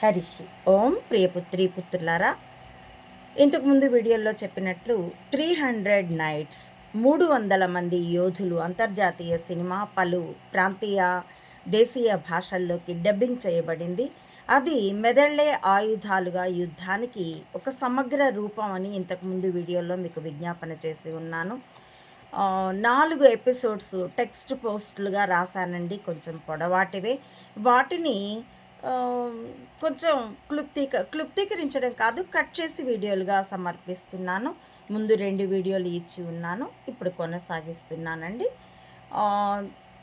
హరి ఓం ప్రియపుత్రి పుత్రులారా, ఇంతకుముందు వీడియోలో చెప్పినట్లు 300 నైట్స్ 300 మంది యోధులు అంతర్జాతీయ సినిమా పలు ప్రాంతీయ దేశీయ భాషల్లోకి డబ్బింగ్ చేయబడింది. అది మెదళ్లే ఆయుధాలుగా యుద్ధానికి ఒక సమగ్ర రూపం అని ఇంతకుముందు వీడియోలో మీకు విజ్ఞాపన చేసి ఉన్నాను. 4 ఎపిసోడ్స్ టెక్స్ట్ పోస్టులుగా రాశానండి, కొంచెం పొడవాటివే. వాటిని కొంచెం క్లుప్తీకరించడం కాదు, కట్ చేసి వీడియోలుగా సమర్పిస్తున్నాను. ముందు 2 వీడియోలు ఇచ్చి ఉన్నాను, ఇప్పుడు కొనసాగిస్తున్నానండి.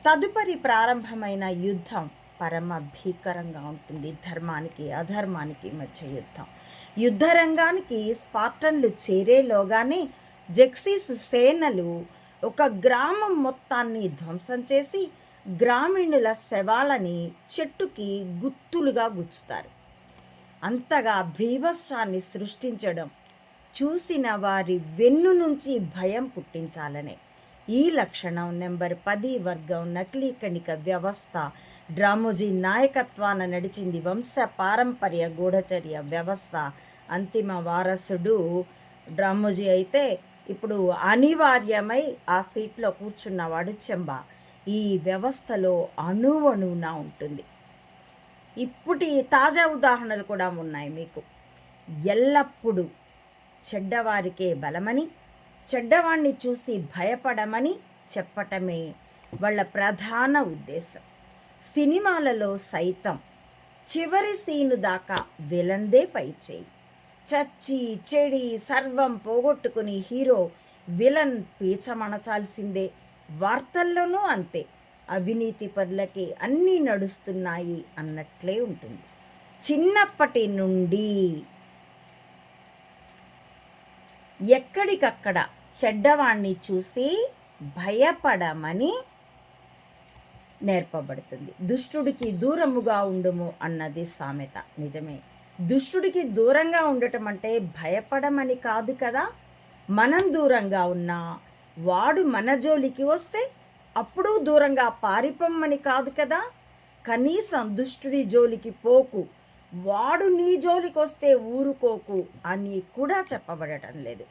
తదుపరి ప్రారంభమైన యుద్ధం పరమ భీకరంగా ఉంటుంది. ధర్మానికి అధర్మానికి మధ్య యుద్ధం. యుద్ధరంగానికి స్పార్టన్లు చేరేలోగానే జెక్సీస్ సేనలు ఒక గ్రామం మొత్తాన్ని ధ్వంసం చేసి గ్రామీణుల శవాలని చెట్టుకి గుత్తులుగా గుచ్చుతారు. అంతగా భీభత్సాన్ని సృష్టించడం చూసిన వారి వెన్ను నుంచి భయం పుట్టించాలనే ఈ లక్షణం నెంబర్ 10 వర్గం నకిలీ కణిక వ్యవస్థ డ్రామోజీ నాయకత్వాన నడిచింది. వంశ పారంపర్య గూఢచర్య వ్యవస్థ అంతిమ వారసుడు డ్రామోజీ అయితే ఇప్పుడు అనివార్యమై ఆ సీట్లో కూర్చున్నవాడు చెంబా. ఈ వ్యవస్థలో అణువణువున ఉంటుంది. ఇప్పటి తాజా ఉదాహరణలు కూడా ఉన్నాయి మీకు. ఎల్లప్పుడూ చెడ్డవారికే బలమని, చెడ్డవాణ్ణి చూసి భయపడమని చెప్పటమే వాళ్ళ ప్రధాన ఉద్దేశం. సినిమాలలో సైతం చివరి సీను దాకా విలన్దే పైచేయి. చచ్చి చెడి సర్వం పోగొట్టుకుని హీరో విలన్ పీచమణచాల్సిందే. వార్తల్లోనూ అంతే. అవినీతి పరులకి అన్నీ నడుస్తున్నాయి అన్నట్లే ఉంటుంది. చిన్నప్పటి నుండి ఎక్కడికక్కడ చెడ్డవాణ్ణి చూసి భయపడమని నేర్పబడుతుంది. దుష్టుడికి దూరముగా ఉండుము అన్నది సామెత. నిజమే, దుష్టుడికి దూరంగా ఉండటం అంటే భయపడమని కాదు కదా. మనం దూరంగా ఉన్నా వాడు మన జోలికి వస్తే అప్పుడు దూరంగా పారిపోమ్మని కాదు కదా. కనీసం దుష్టుడి జోలికి పోకు, వాడు నీ జోలికి వస్తే ఊరుకోకు అని కూడా చెప్పబడటం లేదు.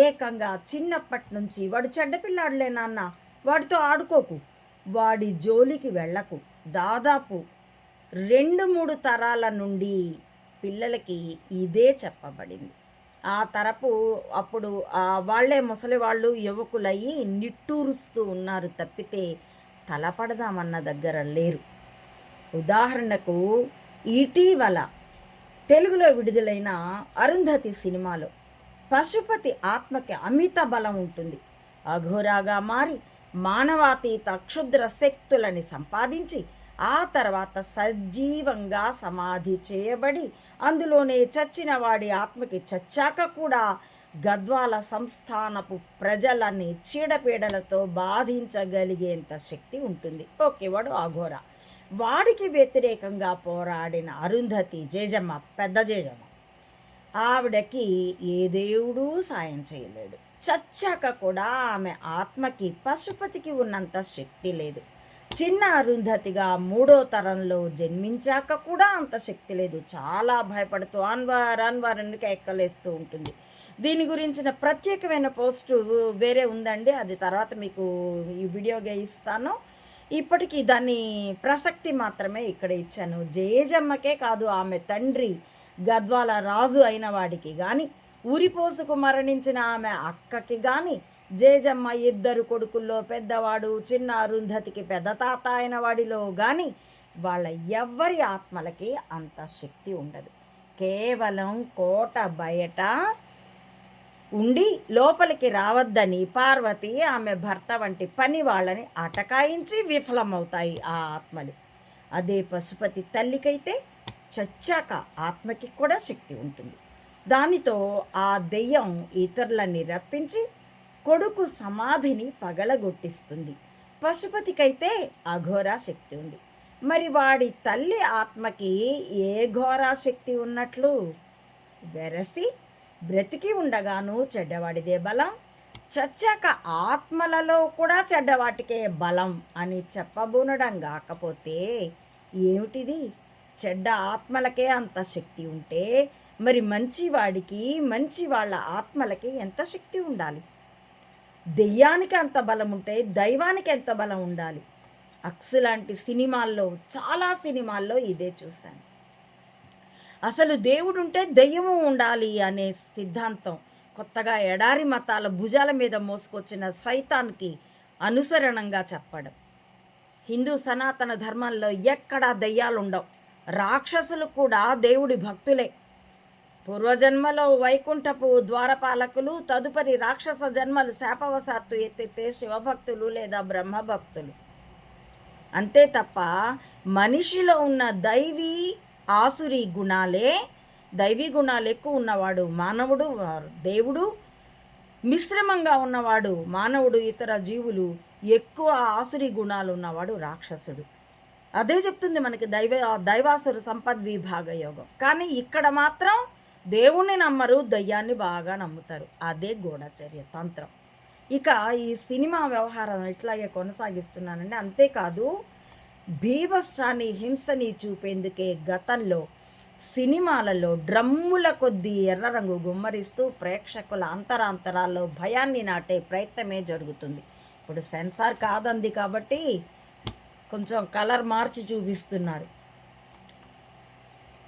ఏకంగా చిన్నప్పటి నుంచి వాడు చెడ్డపిల్లాడులే నాన్న, వాడితో ఆడుకోకు, వాడి జోలికి వెళ్ళకు. దాదాపు 2-3 తరాల నుండి పిల్లలకి ఇదే చెప్పబడింది. ఆ తరపు అప్పుడు వాళ్ళే ముసలి వాళ్ళు యువకులయ్యి నిట్టూరుస్తూ ఉన్నారు తప్పితే తలపడదామన్న దగ్గర లేరు. ఉదాహరణకు ఇటీవల తెలుగులో విడుదలైన అరుంధతి సినిమాలో పశుపతి ఆత్మకి అమిత బలం ఉంటుంది. అఘోరాగా మారి మానవాతీత క్షుద్ర శక్తులని సంపాదించి ఆ తర్వాత సజీవంగా సమాధి చేయబడి అందులోనే చచ్చిన వాడి ఆత్మకి చచ్చాక కూడా గద్వాల సంస్థానపు ప్రజలని చీడపీడలతో బాధించగలిగేంత శక్తి ఉంటుంది. ఓకే, వాడు అఘోర. వాడికి వ్యతిరేకంగా పోరాడిన అరుంధతి జేజమ్మ, పెద్ద జేజమ్మ, ఆవిడకి ఏ దేవుడూ సాయం చేయలేడు. చచ్చాక కూడా ఆమె ఆత్మకి పశుపతికి ఉన్నంత శక్తి లేదు. చిన్న అరుంధతిగా 3వ తరంలో జన్మించాక కూడా అంత శక్తి లేదు. చాలా భయపడుతూ అన్వర్ అని ఎక్కలేస్తూ ఉంటుంది. దీని గురించిన ప్రత్యేకమైన పోస్టు వేరే ఉందండి, అది తర్వాత మీకు ఈ వీడియోగా ఇస్తాను. ఇప్పటికీ దాని ప్రసక్తి మాత్రమే ఇక్కడ ఇచ్చాను. జేజమ్మకే కాదు, ఆమె తండ్రి గద్వాల రాజు అయిన వాడికి కానీ, ఊరిపోసుకు మరణించిన ఆమె అక్కకి కానీ, జేజమ్మ 2 కొడుకుల్లో పెద్దవాడు చిన్న అరుంధతికి పెద్ద తాత అయిన వాడిలో కానీ వాళ్ళ ఎవ్వరి ఆత్మలకి అంత శక్తి ఉండదు. కేవలం కోట బయట ఉండి లోపలికి రావద్దని పార్వతి ఆమె భర్త వంటి పని వాళ్ళని అటకాయించి విఫలమవుతాయి ఆ ఆత్మలు. అదే పశుపతి తల్లికైతే చచ్చాక ఆత్మకి కూడా శక్తి ఉంటుంది. దానితో ఆ దెయ్యం ఇతరులని రప్పించి కొడుకు సమాధిని పగలగొట్టిస్తుంది. పశుపతికైతే అఘోరా శక్తి ఉంది. మరి వాడి తల్లి ఆత్మకి ఏ ఘోరా శక్తి ఉన్నట్లు? వెరసి బ్రతికి ఉండగాను చెడ్డవాడిదే బలం, చచ్చాక ఆత్మలలో కూడా చెడ్డవాటికే బలం అని చెప్పబూనడం కాకపోతే ఏమిటిది? చెడ్డ ఆత్మలకే అంత శక్తి ఉంటే మరి మంచివాడికి, మంచి వాళ్ళ ఆత్మలకి ఎంత శక్తి ఉండాలి? దెయ్యానికి అంత బలం ఉంటే దైవానికి ఎంత బలం ఉండాలి? అక్స్ లాంటి సినిమాల్లో, చాలా సినిమాల్లో ఇదే చూశాను. అసలు దేవుడు ఉంటే దెయ్యము ఉండాలి అనే సిద్ధాంతం కొత్తగా ఎడారి మతాల భుజాల మీద మోసుకొచ్చిన సైతాన్కి అనుసరణంగా చెప్పడం. హిందూ సనాతన ధర్మంలో ఎక్కడా దెయ్యాలు ఉండవు. రాక్షసులు కూడా దేవుడి భక్తులే. పూర్వజన్మలో వైకుంఠపు ద్వారపాలకులు, తదుపరి రాక్షస జన్మలు శాపవశాత్తు ఎత్తితే శివభక్తులు లేదా బ్రహ్మభక్తులు. అంతే తప్ప మనిషిలో ఉన్న ఆసురి గుణాలే, దైవీ గుణాలు ఎక్కువ ఉన్నవాడు మానవుడు, దేవుడు. మిశ్రమంగా ఉన్నవాడు మానవుడు, ఇతర జీవులు. ఎక్కువ ఆసురి గుణాలు ఉన్నవాడు రాక్షసుడు. అదే చెప్తుంది మనకి దైవాసుర సంపద్విభాగ యోగం. కానీ ఇక్కడ మాత్రం దేవుణ్ణి నమ్మరు, దయ్యాన్ని బాగా నమ్ముతారు. అదే గూఢచర్య తంత్రం. ఇక ఈ సినిమా వ్యవహారం ఇట్లాగే కొనసాగిస్తున్నానండి. అంతేకాదు, బీభత్సాన్ని, హింసని చూపేందుకే గతంలో సినిమాలలో డ్రమ్ముల కొద్దీ ఎర్ర రంగు గుమ్మరిస్తూ ప్రేక్షకుల అంతరాంతరాల్లో భయాన్ని నాటే ప్రయత్నమే జరుగుతుంది. ఇప్పుడు సెన్సార్ కాదంది కాబట్టి కొంచెం కలర్ మార్చి చూపిస్తున్నారు.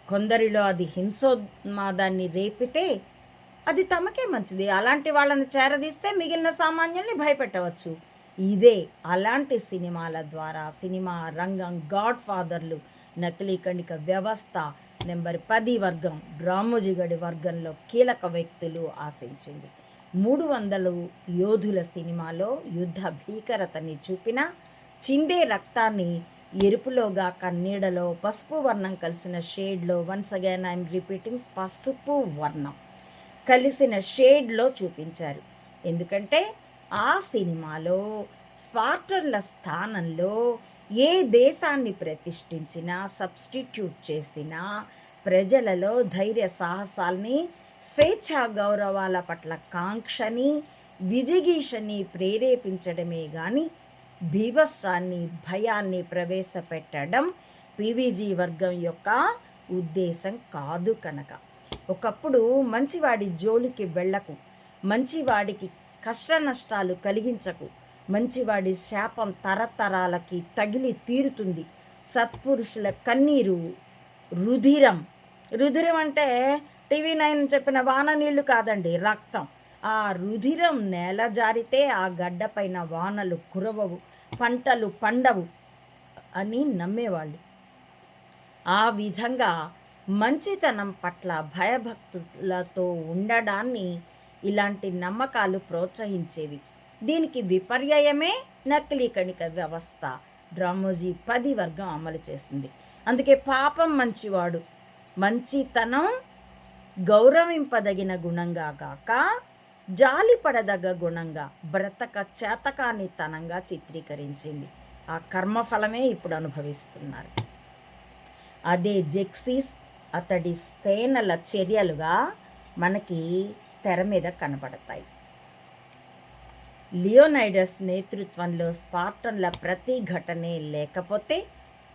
కొందరిలో అది హింసోన్మాదాన్ని రేపితే అది తమకే మంచిది. అలాంటి వాళ్ళని చేరదీస్తే మిగిలిన సామాన్యుల్ని భయపెట్టవచ్చు. ఇదే అలాంటి సినిమాల ద్వారా సినిమా రంగం, గాడ్ ఫాదర్లు, నకిలీ కణిక వ్యవస్థ, నెంబర్ 10 వర్గం, రామోజీగడి వర్గంలో కీలక వ్యక్తులు ఆశించింది. 300 యోధుల సినిమాలో యుద్ధ భీకరతని చూపిన చిందే రక్తాన్ని ఎరుపులోగా కన్నీడలో పసుపు వర్ణం కలిసిన షేడ్లో, వన్స్ అగైన్ ఐఎమ్ రిపీటింగ్, పసుపు వర్ణం కలిసిన షేడ్లో చూపించారు. ఎందుకంటే ఆ సినిమాలో స్పార్టన్ల స్థానంలో ఏ దేశాన్ని ప్రతిష్ఠించినా, సబ్స్టిట్యూట్ చేసినా ప్రజలలో ధైర్య సాహసాల్ని, స్వేచ్ఛా గౌరవాల పట్ల కాంక్షని, విజిగీషని ప్రేరేపించడమే కానీ బీభత్సాన్ని, భయాన్ని ప్రవేశపెట్టడం పీవీజీ వర్గం యొక్క ఉద్దేశం కాదు కనుక. ఒకప్పుడు మంచివాడి జోలికి వెళ్ళకు, మంచివాడికి కష్ట నష్టాలు కలిగించకు, మంచివాడి శాపం తరతరాలకి తగిలి తీరుతుంది. సత్పురుషుల కన్నీరు రుధిరం. రుధిరం అంటే TV9 చెప్పిన వాన నీళ్లు కాదండి, రక్తం. ఆ రుధిరం నేల జారితే ఆ గడ్డపైన వానలు కురవవు, పంటలు పండవు అని నమ్మేవాళ్ళు. ఆ విధంగా మంచితనం పట్ల భయభక్తులతో ఉండడాన్ని ఇలాంటి నమ్మకాలు ప్రోత్సహించేవి. దీనికి విపర్యయమే నకిలీ కణిక వ్యవస్థ రామోజీ 10 వర్గం అమలు చేస్తుంది. అందుకే పాపం మంచివాడు, మంచితనం గౌరవింపదగిన గుణంగా గాక జాలిపడదగ్గ గుణంగా, బ్రతక చేతకానితనంగా చిత్రీకరించింది. ఆ కర్మఫలమే ఇప్పుడు అనుభవిస్తున్నారు. అదే జెక్సీస్, అతడి సేనల చర్యలుగా మనకి తెర మీద కనబడతాయి. లియోనైడస్ నేతృత్వంలో స్పార్టన్ల ప్రతిఘటనే లేకపోతే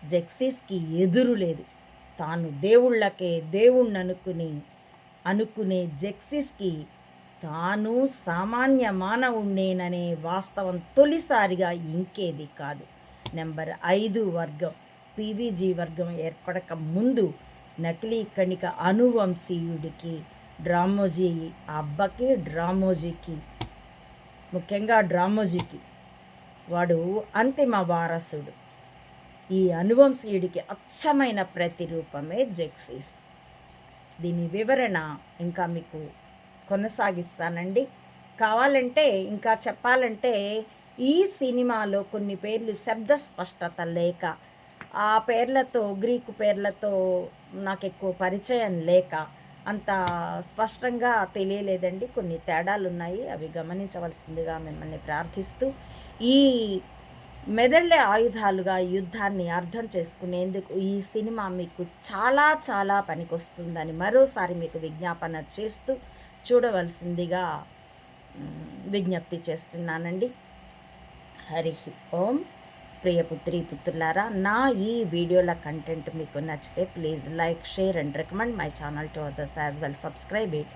జెక్సీస్కి ఎదురు లేదు. తాను దేవుళ్ళకే అనుకునే జెక్సీస్కి తాను సామాన్య మానవుణ్ణేననే వాస్తవం తొలిసారిగా ఇంకేది కాదు. నెంబర్ 5 వర్గం, పీవీజీ వర్గం ఏర్పడక ముందు నకిలీ కణిక అనువంశీయుడికి, డ్రామోజీ అబ్బకి, డ్రామోజీకి, ముఖ్యంగా డ్రామోజీకి, వాడు అంతిమ వారసుడు. ఈ అనువంశీయుడికి అచ్చమైన ప్రతిరూపమే జెక్సీస్. దీని వివరణ ఇంకా మీకు కొనసాగిస్తానండి. కావాలంటే ఇంకా చెప్పాలంటే ఈ సినిమాలో కొన్ని పేర్లు శబ్ద స్పష్టత లేక, ఆ పేర్లతో, గ్రీకు పేర్లతో నాకు ఎక్కువ పరిచయం లేక అంత స్పష్టంగా తెలియలేదండి. కొన్ని తేడాలు ఉన్నాయి, అవి గమనించవలసిందిగా మిమ్మల్ని ప్రార్థిస్తూ, ఈ మెదళ్ళే ఆయుధాలుగా యుద్ధాన్ని అర్థం చేసుకునేందుకు ఈ సినిమా మీకు చాలా చాలా పనికొస్తుందని మరోసారి మీకు విజ్ఞాపన చేస్తూ చూడవలసిందిగా విజ్ఞప్తి చేస్తున్నానండి. హరి ఓం. ప్రియపుత్రి పుత్రులారా, నా ఈ వీడియోల కంటెంట్ మీకు నచ్చితే please like, share and recommend my channel to others as well. Subscribe it.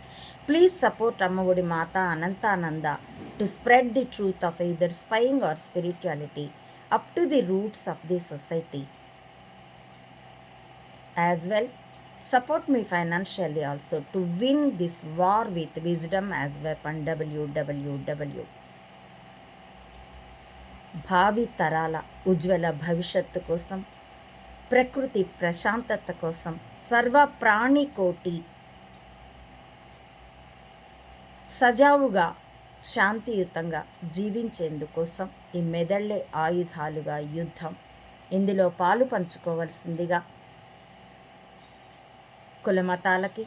Please support Ammaodi Mata Anantananda to spread the truth of either spying or spirituality up to the roots of the society. As well, support me financially also to win this war with wisdom as weapon. www. భావి తరాల ఉజ్వల భవిష్యత్తు కోసం, ప్రకృతి ప్రశాంతత కోసం, సర్వ ప్రాణికోటి సజావుగా శాంతియుతంగా జీవించేందుకోసం ఈ మెదళ్ళే ఆయుధాలుగా యుద్ధం. ఇందులో పాలు పంచుకోవలసిందిగా కులమతాలకి,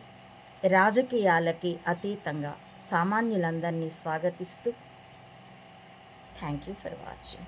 రాజకీయాలకి అతీతంగా సామాన్యులందరినీ స్వాగతిస్తూ థ్యాంక్ యూ ఫర్ వాచింగ్.